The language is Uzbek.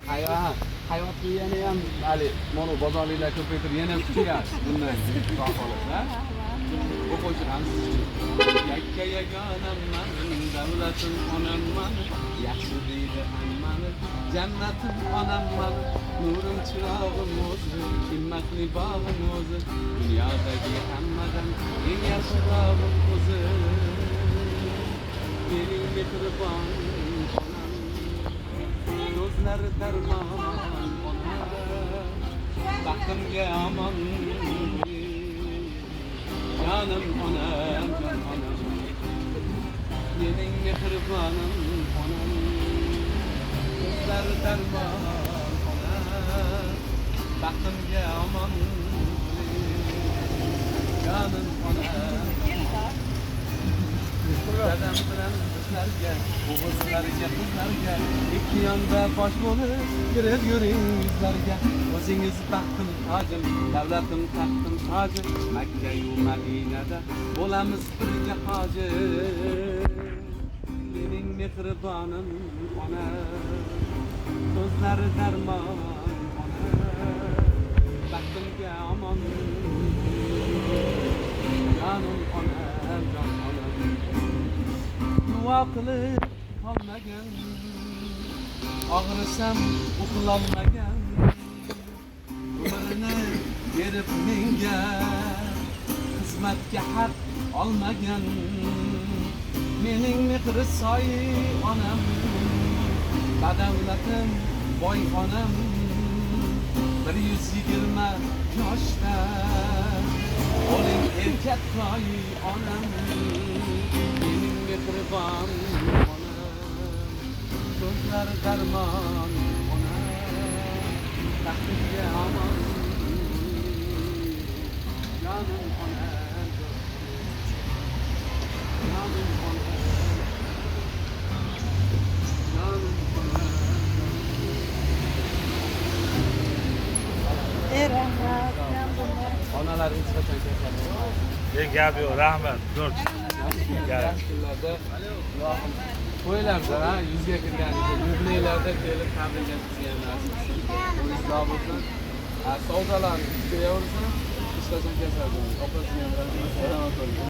hayotni ham hali mana bozorliklar ko'paytirib yana kuchayadi bundan xudo xohlasa. O'quvchi ham yakka yagonamman, davlatim onamman, yaxshi deydi hammani, jannatim onamman, nurim chirog'im o'zi, himmatli bog'im o'zi, dunyodagi hammadan eng yaxshi bog'im o'zi. Mening mehribon onam, so'zlari darmon onam, baxtimga omon canım onam, can onam, mening mehribonim onam, so'zlari darmon onam, baxtimga omon canım onam. Dadam bilan bizlarga, o'g'illarga, qizlarga, ikki yonda bosh bo'lib kirib yuring yuzlarga. O'zingiz baxtim tojim, davlatim taxtim toji, Makka-yu Madinada bo'lamiz birga hoji. Mening mehribonim ona, so'zlari darmon ona, baxtimga omon jonim onam, jon onam. Duo qilib qolmagan, og'risam uxlolmagan, umrini berib menga, xizmatga haq olmagan, mening mehri soyi onam, badavlatim boy onam, 120 yoshda oling erkak toyi onam, mening mehribon onam, so'zlari darmon onam, baxtimga omon jonim onam, jonim onam, jonim onam. Onalar hech qachon ketadi. Gap yo'q, rahmat. Dur. Kunlarda to'ylarda, yuzga kirganingizda, yubileylarda kelib tabriklashingiz ham nasib. Savdolarni kelaversin, hech qachon kasal bo'lmaysiz. Opa-singil bilan salomat bo'ling.